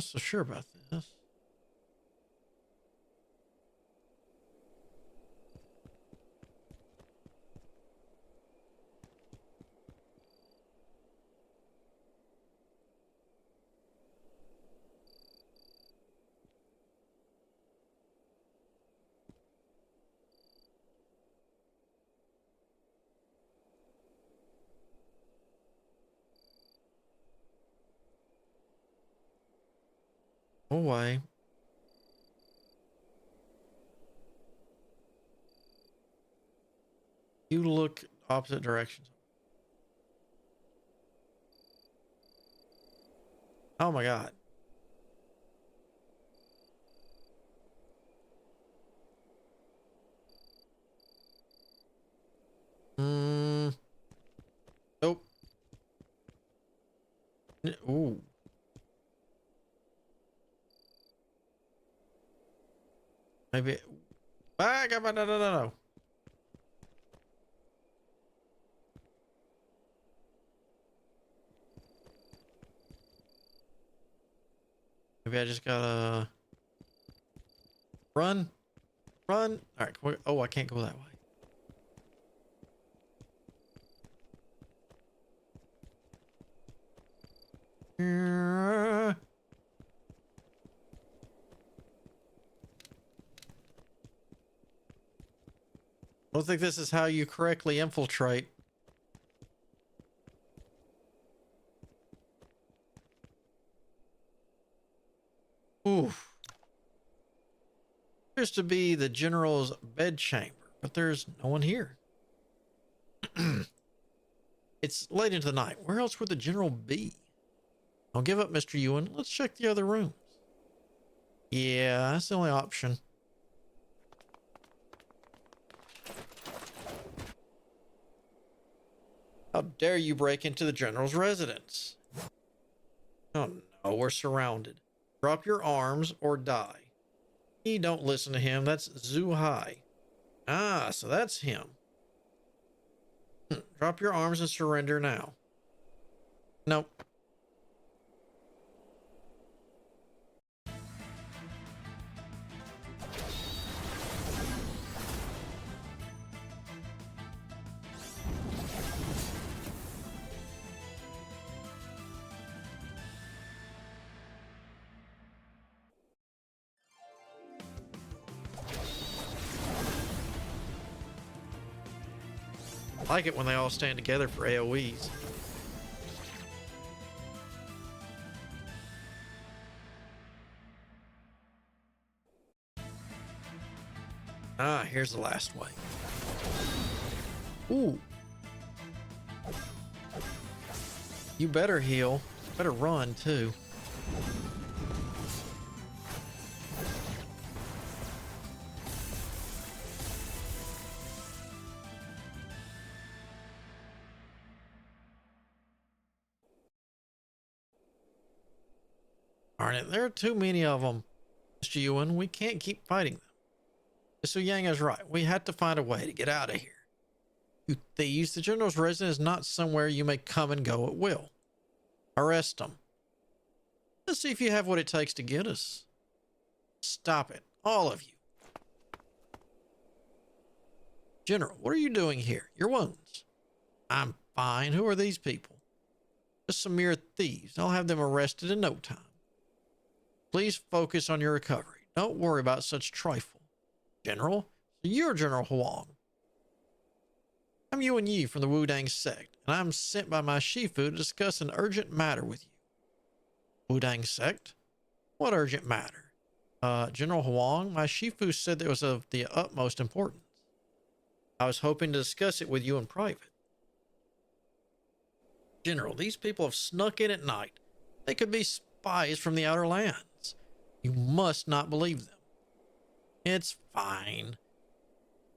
Not so sure about this. No way. You look opposite directions. Oh my god. Nope. Ooh. Maybe. Ah, no. Maybe I just gotta run. Run. All right. Oh, I can't go that way. I don't think this is how you correctly infiltrate. Oof. Appears to be the general's bedchamber, but there's no one here. It's late into the night. Where else would the general be? Don't give up, Mr. Ewan. Let's check the other rooms. Yeah, that's the only option. How dare you break into the general's residence? Oh no, we're surrounded. Drop your arms or die. Don't listen to him. That's Zhu Hai. Ah, so that's him. Drop your arms and surrender now. Nope. I like it when they all stand together for AoEs. Ah, here's the last way. Ooh. You better heal. Better run, too. Darn it, there are too many of them, Mr. Ewan. We can't keep fighting them. Mr. Yang is right. We had to find a way to get out of here. You thieves, the general's residence is not somewhere you may come and go at will. Arrest them. Let's see if you have what it takes to get us. Stop it, all of you. General, what are you doing here? Your wounds. I'm fine. Who are these people? Just some mere thieves. I'll have them arrested in no time. Please focus on your recovery. Don't worry about such trifle. General, so you're General Huang. I'm Yuan Yi from the Wudang sect, and I'm sent by my Shifu to discuss an urgent matter with you. Wudang sect? What urgent matter? General Huang, my Shifu said it was of the utmost importance. I was hoping to discuss it with you in private. General, these people have snuck in at night. They could be spies from the outer lands. You must not believe them. It's fine.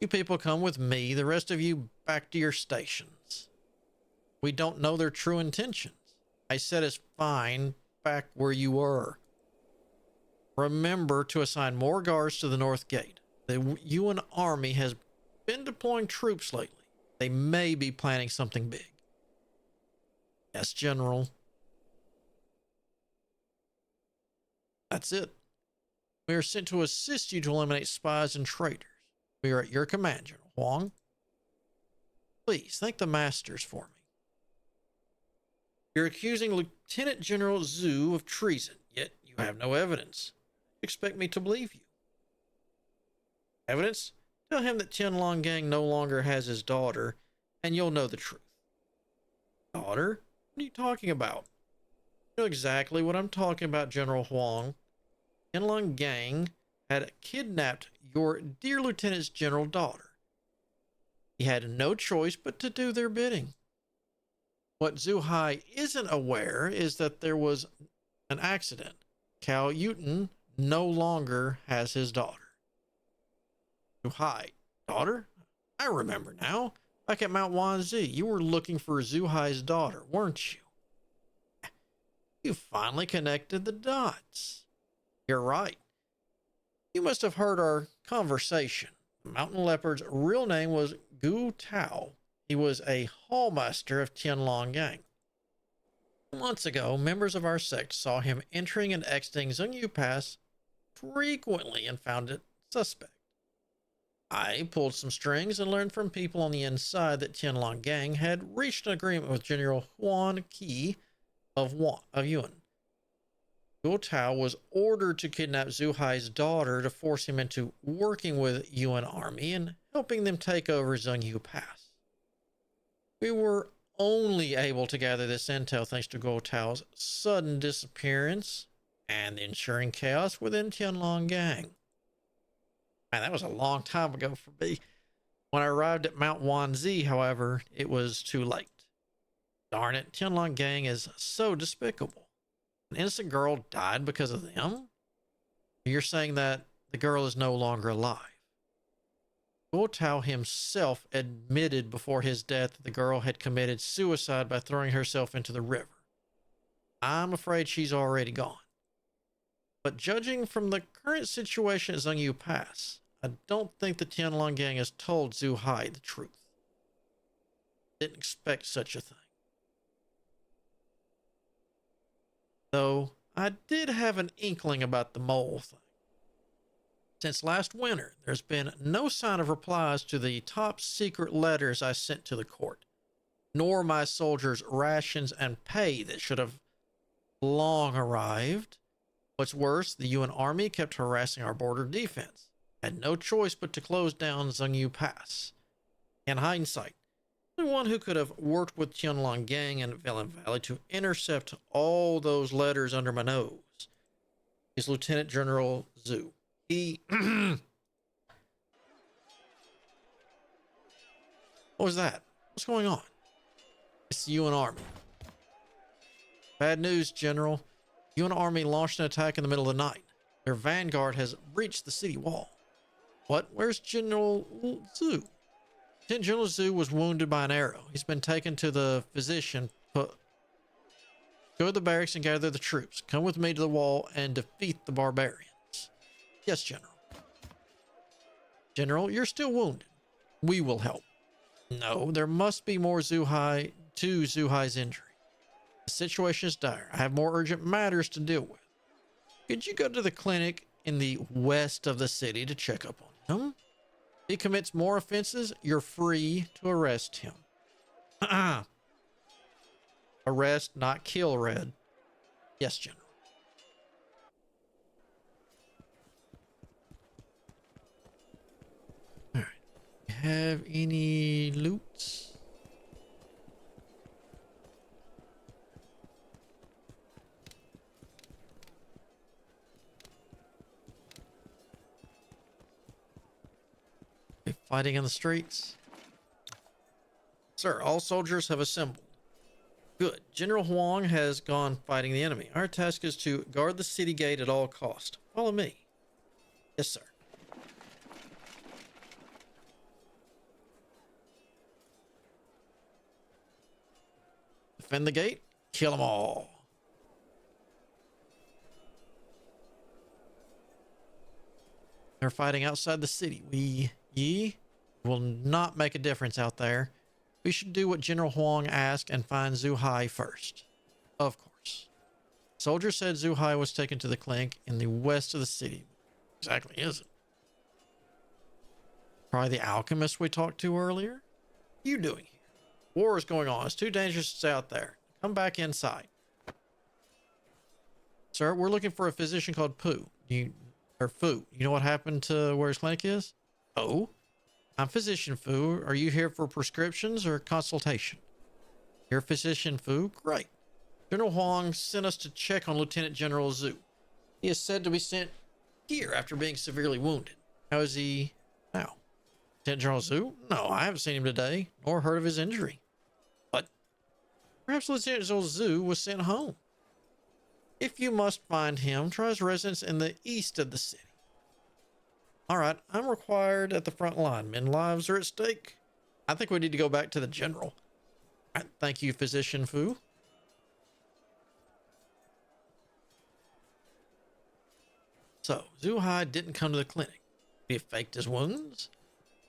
You people come with me, the rest of you back to your stations. We don't know their true intentions. I said it's fine, back where you were. Remember to assign more guards to the north gate. The Yuan army has been deploying troops lately. They may be planning something big. Yes, General. That's it. We are sent to assist you to eliminate spies and traitors. We are at your command, General Huang. Please thank the masters for me. You're accusing Lieutenant General Zhu of treason, yet you have no evidence. You expect me to believe you? Evidence? Tell him that Tianlong Gang no longer has his daughter, and you'll know the truth. Daughter? What are you talking about? You know exactly what I'm talking about, General Huang. Tianlong Gang had kidnapped your dear Lieutenant's general daughter. He had no choice but to do their bidding. What Zhu Hai isn't aware is that there was an accident. Cao Yuten no longer has his daughter. Zhu Hai, daughter? I remember now. Back at Mount Wanzi, you were looking for Zhu Hai's daughter, weren't you? You finally connected the dots. You're right. You must have heard our conversation. The mountain leopard's real name was Gu Tao. He was a hallmaster of Tianlong Gang. Months ago, members of our sect saw him entering and exiting Zhengyu Pass frequently and found it suspect. I pulled some strings and learned from people on the inside that Tianlong Gang had reached an agreement with General Huan Qi of Yuan. Gu Tao was ordered to kidnap Zhu Hai's daughter to force him into working with Yuan army and helping them take over Zhengyu Pass. We were only able to gather this intel thanks to Gu Tao's sudden disappearance and the ensuing chaos within Tianlong Gang. Man, that was a long time ago for me. When I arrived at Mount Wanzi, however, it was too late. Darn it, Tianlong Gang is so despicable. An innocent girl died because of them? You're saying that the girl is no longer alive. Gu Tao himself admitted before his death that the girl had committed suicide by throwing herself into the river. I'm afraid she's already gone. But judging from the current situation at Zhengyu Pass, I don't think the Tianlong Gang has told Zhu Hai the truth. Didn't expect such a thing. Though I did have an inkling about the mole thing. Since last winter, there's been no sign of replies to the top secret letters I sent to the court, nor my soldiers' rations and pay that should have long arrived. What's worse, the Yuan army kept harassing our border defense. Had no choice but to close down Zhengyu Pass. In hindsight, the one who could have worked with Tianlong Gang and Velen Valley to intercept all those letters under my nose is Lieutenant General Zhu. He... What was that? What's going on? It's the Yuan army. Bad news, General. The Yuan army launched an attack in the middle of the night. Their vanguard has breached the city wall. What? Where's General Zhu? Lieutenant General Zhu was wounded by an arrow. He's been taken to the physician. Go to the barracks and gather the troops. Come with me to the wall and defeat the barbarians. Yes, General. General, you're still wounded. We will help. No, there must be more Zhu Hai to Zhu Hai's injury. The situation is dire. I have more urgent matters to deal with. Could you go to the clinic in the west of the city to check up on him? If he commits more offenses, you're free to arrest him. Arrest, not kill, Red. Yes, General. All right. Have any loot? Fighting in the streets. Sir, all soldiers have assembled. Good. General Huang has gone fighting the enemy. Our task is to guard the city gate at all cost. Follow me. Yes, sir. Defend the gate. Kill them all. They're fighting outside the city. Ye will not make a difference out there. We should do what General Huang asked and find Zhu Hai first. Of course. Soldier said Zhu Hai was taken to the clinic in the west of the city. Exactly, is it? Probably the alchemist we talked to earlier? What are you doing here? War is going on. It's too dangerous to stay out there. Come back inside. Sir, we're looking for a physician called Fu. You know what happened to where his clinic is? Oh? I'm Physician Fu. Are you here for prescriptions or consultation? You're Physician Fu? Great. General Huang sent us to check on Lieutenant General Zhu. He is said to be sent here after being severely wounded. How is he now? Lieutenant General Zhu? No, I haven't seen him today, nor heard of his injury. But perhaps Lieutenant General Zhu was sent home. If you must find him, try his residence in the east of the city. All right, I'm required at the front line. Men lives are at stake. I think we need to go back to the general. All right, thank you, Physician Fu. So, Zhu Hai didn't come to the clinic. He faked his wounds.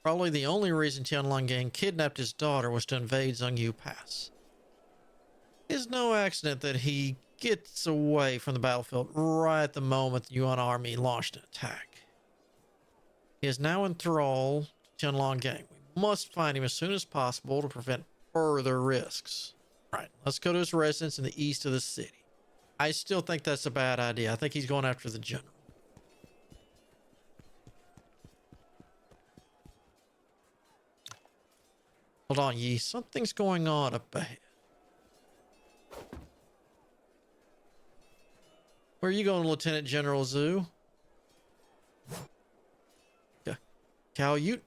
Probably the only reason Tianlong Gang kidnapped his daughter was to invade Zhongyu Pass. It's no accident that he gets away from the battlefield right at the moment the Yuan army launched an attack. He is now in thrall to Tianlong Gang. We must find him as soon as possible to prevent further risks. All right, let's go to his residence in the east of the city. I still think that's a bad idea. I think he's going after the general. Hold on, Yi. Something's going on up ahead. Where are you going, Lieutenant General Zhu? Cal Yuten.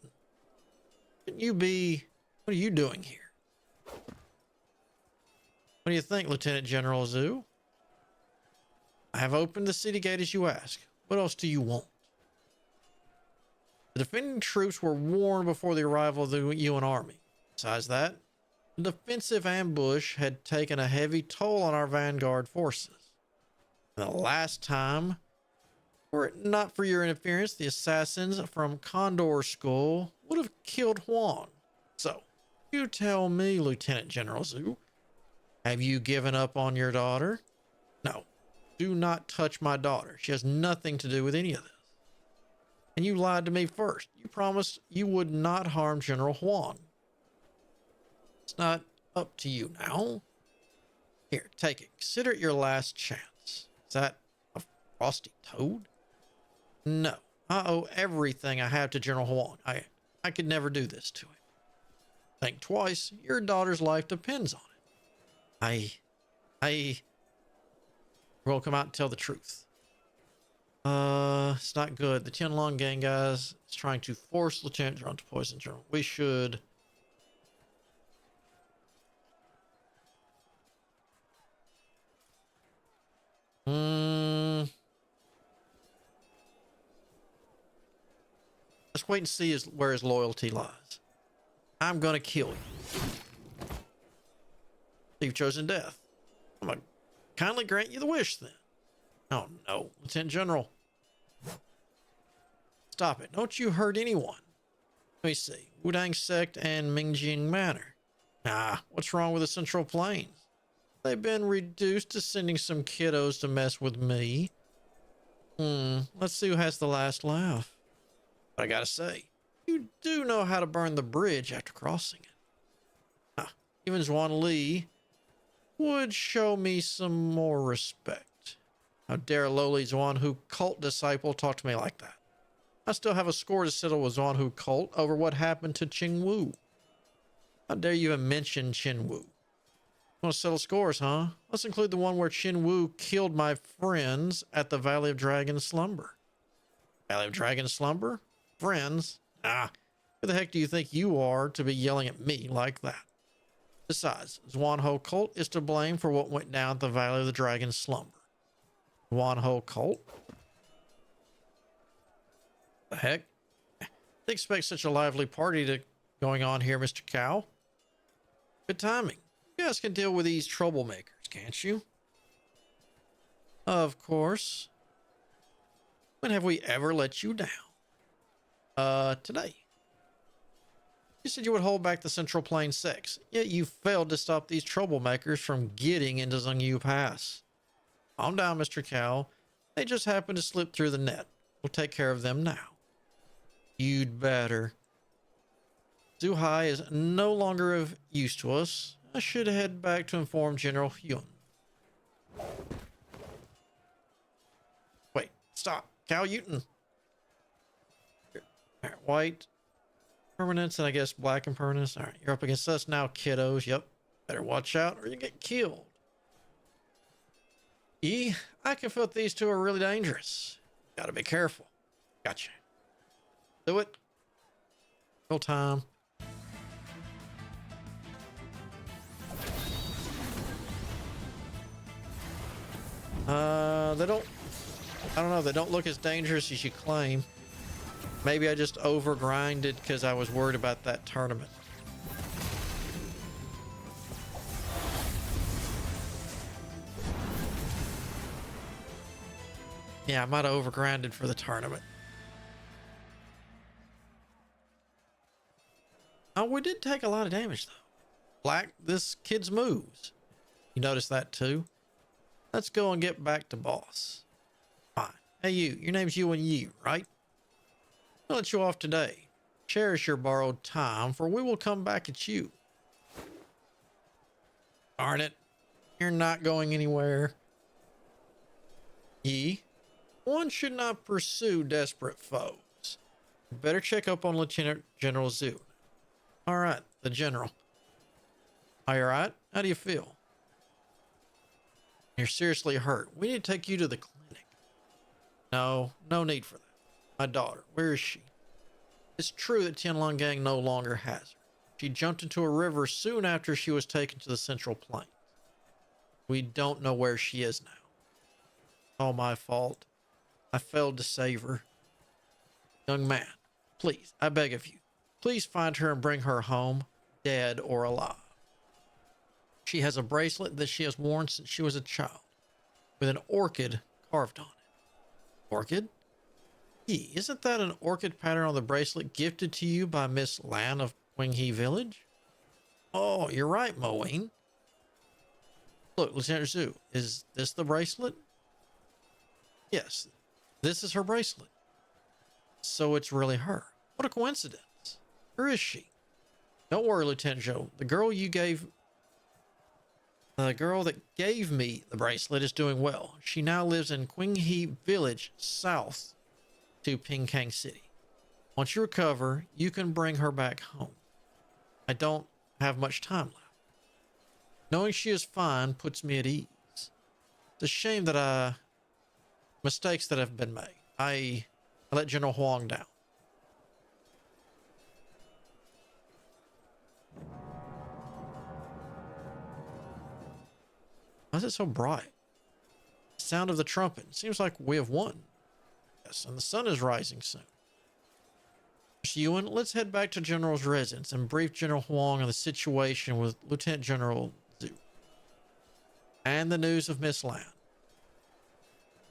Shouldn't you be... What are you doing here? What do you think, Lieutenant General Zhu? I have opened the city gate as you ask. What else do you want? The defending troops were warned before the arrival of the Yuan army. Besides that, the defensive ambush had taken a heavy toll on our vanguard forces. And the last time, were it not for your interference, the assassins from Condor School would have killed Huang. So, you tell me, Lieutenant General Zhu, have you given up on your daughter? No, do not touch my daughter. She has nothing to do with any of this. And you lied to me first. You promised you would not harm General Huang. It's not up to you now. Here, take it. Consider it your last chance. Is that a frosty toad? No. I owe everything I have to General Huang. I could never do this to him. Think twice. Your daughter's life depends on it. We'll come out and tell the truth. It's not good. The Tianlong Gang guys is trying to force Lieutenant General to poison General. We should... Let's wait and see where his loyalty lies. I'm gonna kill you. You've chosen death. I'm gonna kindly grant you the wish then. Oh no, Lieutenant General. Stop it. Don't you hurt anyone. Let me see. Wudang Sect and Mingjing Manor. What's wrong with the Central Plains? They've been reduced to sending some kiddos to mess with me. Let's see who has the last laugh. But I gotta say, you do know how to burn the bridge after crossing it. Even Zhuan Li would show me some more respect. How dare a lowly Zhuanhu cult disciple talk to me like that? I still have a score to settle with Zhuanhu cult over what happened to Qing Wu. How dare you even mention Qin Wu? Want to settle scores, huh? Let's include the one where Qin Wu killed my friends at the Valley of Dragon Slumber. Valley of Dragon Slumber? Friends? Who the heck do you think you are to be yelling at me like that? Besides, Zhuanho cult is to blame for what went down at the Valley of the Dragon Slumber. Zhuanho cult? The heck? Didn't expect such a lively party going on here, Mr. Cow. Good timing. You guys can deal with these troublemakers, can't you? Of course. When have we ever let you down? Today. You said you would hold back the Central Plain sects, yet you failed to stop these troublemakers from getting into Zhongyu Pass. Calm down, Mr. Cow. They just happened to slip through the net. We'll take care of them now. You'd better. Zuhai is no longer of use to us. I should head back to inform General Hyun. Wait, stop. Cal Uton. White permanents and I guess black impermanents. All right, you're up against us now, kiddos. Yep. Better watch out or you get killed. I can feel these two are really dangerous. Gotta be careful. Gotcha. Do it. Full time. They don't, I don't know, they don't look as dangerous as you claim. Maybe I just overgrinded because I was worried about that tournament. Yeah, I might have overgrinded for the tournament. Oh, we did take a lot of damage though. Black, this kid's moves. You notice that too? Let's go and get back to boss. Fine. Hey you, your name's Yuan Yi, right? I'll let you off today. Cherish your borrowed time, for we will come back at you. Darn it. You're not going anywhere. Yi, one should not pursue desperate foes. You better check up on Lieutenant General Zhu. All right, the general. Are you all right? How do you feel? You're seriously hurt. We need to take you to the clinic. No need for that. My daughter, where is she? It's true that Tianlong Gang no longer has her. She jumped into a river soon after she was taken to the Central Plains. We don't know where she is now. All my fault. I failed to save her. Young man, please, I beg of you, please find her and bring her home, dead or alive. She has a bracelet that she has worn since she was a child, with an orchid carved on it. Orchid? Isn't that an orchid pattern on the bracelet gifted to you by Miss Lan of Qinghe Village? Oh, you're right, Moeen. Look, Lieutenant Zhu, is this the bracelet? Yes, this is her bracelet. So it's really her. What a coincidence. Where is she? Don't worry, Lieutenant Zhou. The girl that gave me the bracelet is doing well. She now lives in Qinghe Village, south to Pingkang City. Once you recover, you can bring her back home. I don't have much time left. Knowing she is fine puts me at ease. It's a shame that mistakes that have been made. I let General Huang down. Why is it so bright? Sound of the trumpet. Seems like we have won. Yes, and the sun is rising soon. Yuan, let's head back to General's residence and brief General Huang on the situation with Lieutenant General Zhu. And the news of Miss Lan.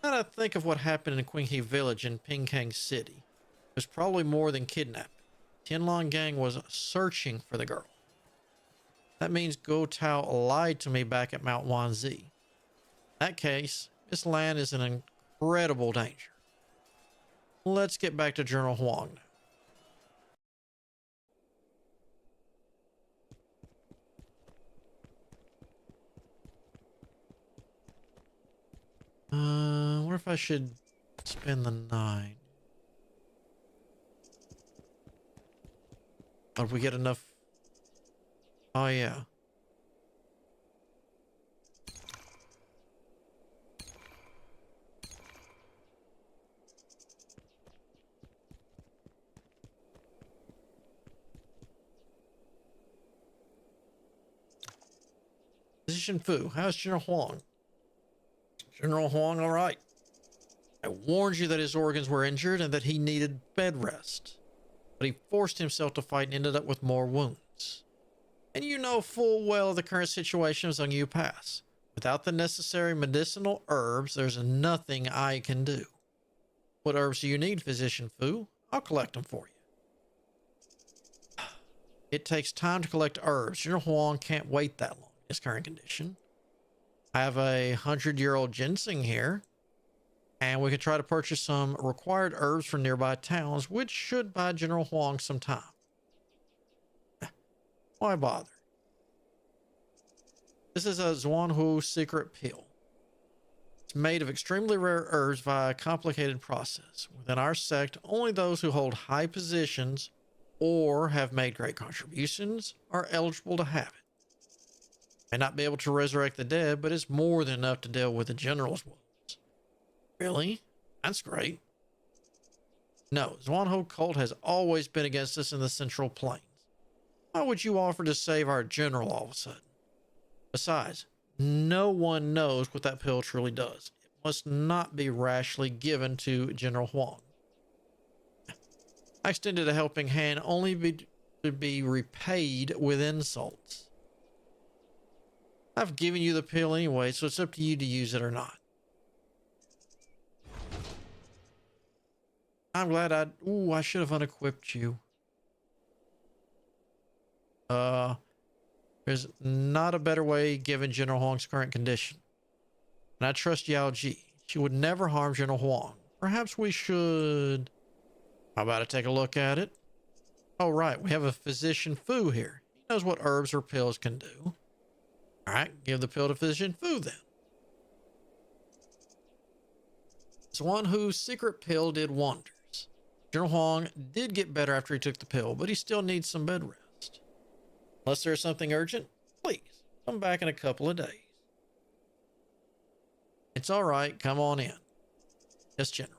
Now that I think of what happened in Qinghe Village in Pingkang City, it was probably more than kidnapping. Tianlong Gang was searching for the girl. That means Go Tao lied to me back at Mount Wanzi. In that case, Miss Lan is in incredible danger. Let's get back to General Huang now. I wonder if I should spend the 9. But if we get enough. Oh, yeah. Physician Fu, how's General Huang? General Huang, all right. I warned you that his organs were injured and that he needed bed rest. But he forced himself to fight and ended up with more wounds. And you know full well the current situation is on you pass. Without the necessary medicinal herbs, there's nothing I can do. What herbs do you need, Physician Fu? I'll collect them for you. It takes time to collect herbs. General Huang can't wait that long in his current condition. I have a 100-year-old ginseng here, and we could try to purchase some required herbs from nearby towns, which should buy General Huang some time. Why bother? This is a Zhuanhu secret pill. It's made of extremely rare herbs via a complicated process. Within our sect, only those who hold high positions or have made great contributions are eligible to have it. May not be able to resurrect the dead, but it's more than enough to deal with the general's wounds. Really? That's great. No, Zhuanho cult has always been against us in the Central Plains. Why would you offer to save our general all of a sudden? Besides, no one knows what that pill truly does. It must not be rashly given to General Huang. I extended a helping hand only to be repaid with insults. I've given you the pill anyway, so it's up to you to use it or not. I'm glad I should have unequipped you. There's not a better way given General Huang's current condition. And I trust Yao Ji. She would never harm General Huang. Perhaps we should... How about I take a look at it? Oh, right. We have a physician Fu here. He knows what herbs or pills can do. All right. Give the pill to physician Fu then. It's one whose secret pill did wonders. General Huang did get better after he took the pill, but he still needs some bed rest. Unless there's something urgent, please come back in a couple of days. It's all right. Come on in. Yes, General.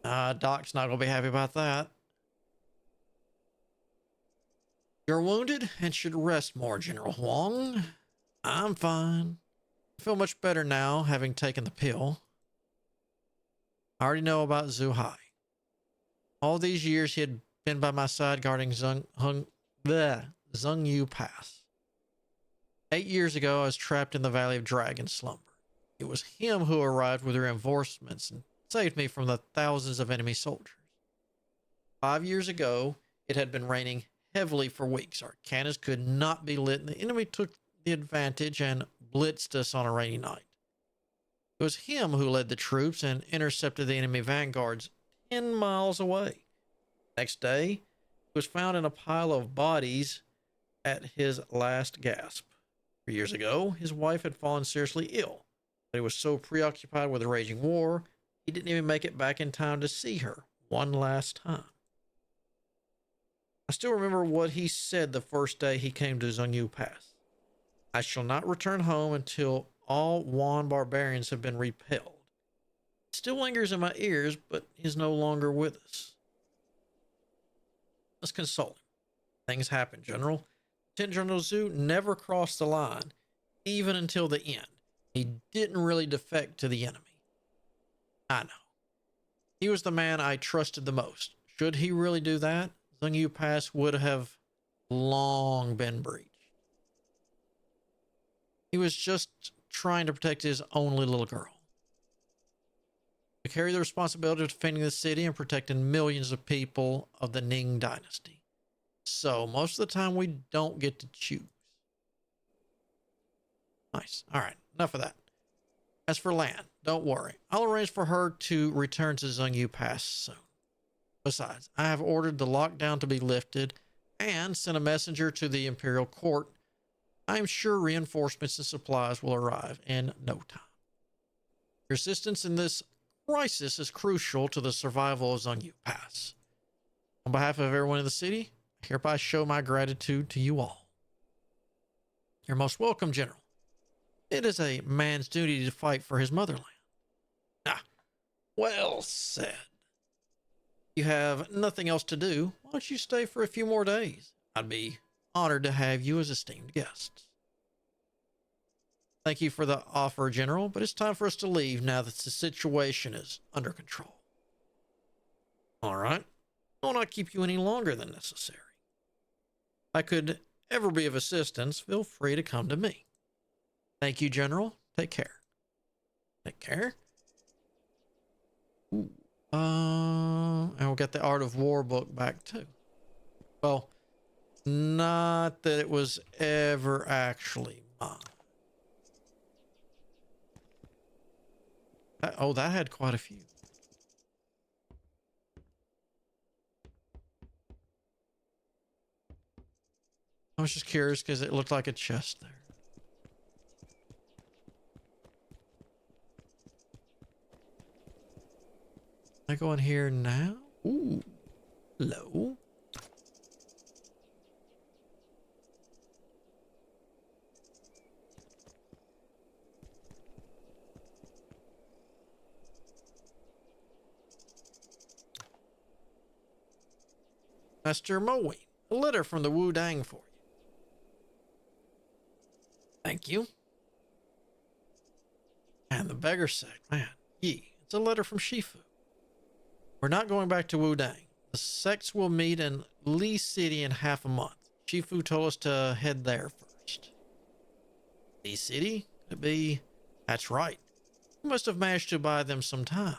Doc's not going to be happy about that. You're wounded and should rest more, General Huang. I'm fine. I feel much better now, having taken the pill. I already know about Zhu Hai. All these years he had been by my side guarding Zheng Yu Pass. 8 years ago, I was trapped in the Valley of Dragon slumber. It was him who arrived with reinforcements and saved me from the thousands of enemy soldiers. 5 years ago, it had been raining heavily for weeks. Our cannons could not be lit, and the enemy took the advantage and blitzed us on a rainy night. It was him who led the troops and intercepted the enemy vanguards 10 miles away. Next day, he was found in a pile of bodies at his last gasp. 3 years ago, his wife had fallen seriously ill, but he was so preoccupied with the raging war, he didn't even make it back in time to see her one last time. I still remember what he said the first day he came to Zheng Yu Pass. I shall not return home until all Wan barbarians have been repelled. It still lingers in my ears, but he's no longer with us. Let's console him. Things happen, General. Lieutenant General Zhu never crossed the line, even until the end. He didn't really defect to the enemy. I know. He was the man I trusted the most. Should he really do that, Zheng Yu Pass would have long been breached. He was just trying to protect his only little girl. To carry the responsibility of defending the city and protecting millions of people of the Ning dynasty. So most of the time we don't get to choose. Nice. All right. Enough of that. As for Lan, don't worry. I'll arrange for her to return to Zheng Yu Pass soon. Besides, I have ordered the lockdown to be lifted and sent a messenger to the Imperial Court. I am sure reinforcements and supplies will arrive in no time. Your assistance in this crisis is crucial to the survival of Zheng Yu Pass. On behalf of everyone in the city, I hereby show my gratitude to you all. You're most welcome, General. It is a man's duty to fight for his motherland. Ah, well said. You have nothing else to do. Why don't you stay for a few more days? I'd be honored to have you as esteemed guests. Thank you for the offer, General, but it's time for us to leave now that the situation is under control. All right. I will not keep you any longer than necessary. If I could ever be of assistance, feel free to come to me. Thank you, General. Take care. Take care. Ooh. And we'll get the Art of War book back too. Well, not that it was ever actually mine. Oh, that had quite a few. I was just curious because it looked like a chest there. I go in here now? Ooh, hello. Master Moe, a letter from the Wu Dang for you. Thank you. And the beggar sect, man. Yi, it's a letter from Shifu. We're not going back to Wu Dang. The sects will meet in Lee City in half a month. Shifu told us to head there first. Lee City? Could it be? That's right. We must have managed to buy them some time.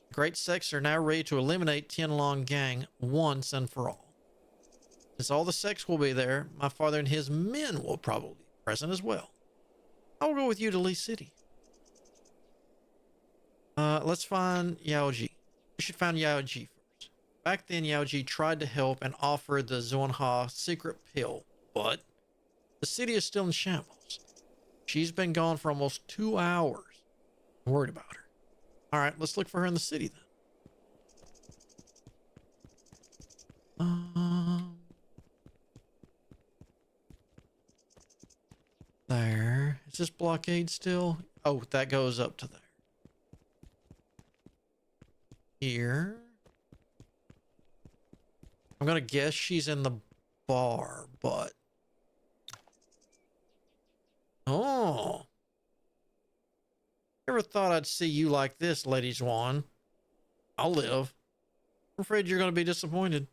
The great sects are now ready to eliminate Tianlong Gang once and for all. Since all the sects will be there, my father and his men will probably be present as well. I'll go with you to Lee City. Let's find Yao Ji. We should find Yao Ji first. Back then, Yao Ji tried to help and offered the Zhuanha secret pill, but the city is still in shambles. She's been gone for almost 2 hours. I'm worried about her. All right, let's look for her in the city then. There. Is this blockade still? Oh, that goes up to there. Here. I'm gonna guess she's in the bar, but... Oh. Never thought I'd see you like this, Lady Zhuan. I'll live. I'm afraid you're gonna be disappointed.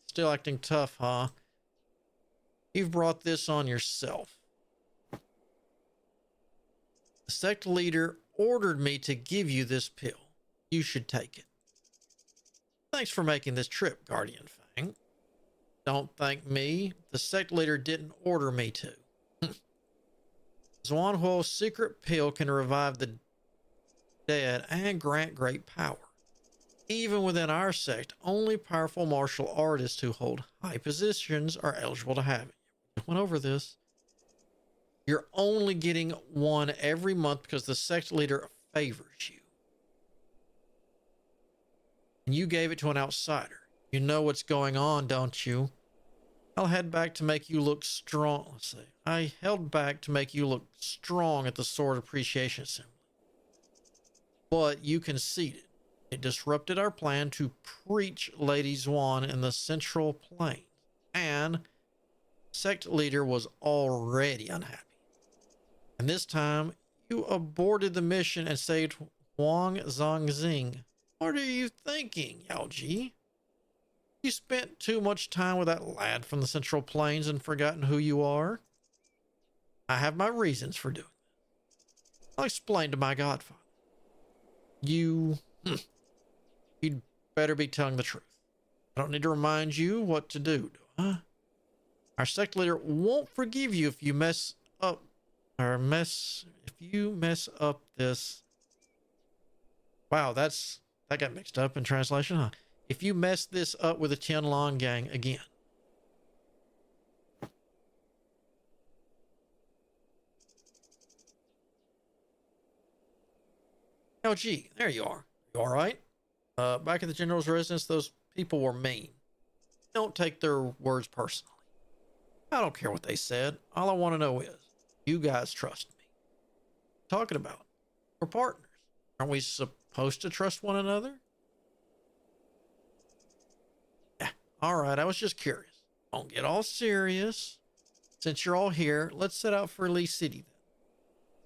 Still acting tough, huh? You've brought this on yourself. The sect leader ordered me to give you this pill. You should take it. Thanks for making this trip, Guardian Fang. Don't thank me. The sect leader didn't order me to. Zhuanhuo's secret pill can revive the dead and grant great power. Even within our sect, only powerful martial artists who hold high positions are eligible to have it. I went over this. You're only getting one every month because the sect leader favors you. And you gave it to an outsider. You know what's going on, don't you? I'll head back to make you look strong. Let's see. I held back to make you look strong at the Sword Appreciation Assembly. But you conceded. It disrupted our plan to preach Lady Zhuan in the Central Plains. And sect leader was already unhappy. And this time, you aborted the mission and saved Huang Zhongxing. What are you thinking, Yao Ji? You spent too much time with that lad from the Central Plains and forgotten who you are? I have my reasons for doing that. I'll explain to my godfather. You'd better be telling the truth. I don't need to remind you what to do I? Our sect leader won't forgive you if you mess up this. Wow, that got mixed up in translation, huh? If you mess this up with the Tianlong Gang again. Oh, gee, there you are. You all right? Back at the general's residence, those people were mean. Don't take their words personally. I don't care what they said. All I want to know is, you guys trust me. Talking about, we're partners. Aren't we supposed to trust one another? Yeah, all right, I was just curious. Don't get all serious. Since you're all here, let's set out for Lee City then.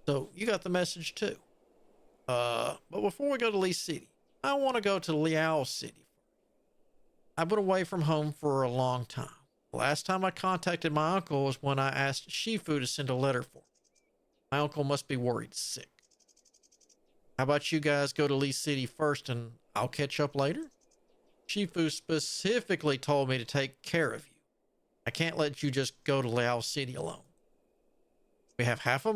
So, you got the message too. But before we go to Lee City, I want to go to Liao City. I've been away from home for a long time. The last time I contacted my uncle was when I asked Shifu to send a letter for me. My uncle must be worried sick. How about you guys go to Lee City first and I'll catch up later? Shifu specifically told me to take care of you. I can't let you just go to Liao City alone. We have half a month.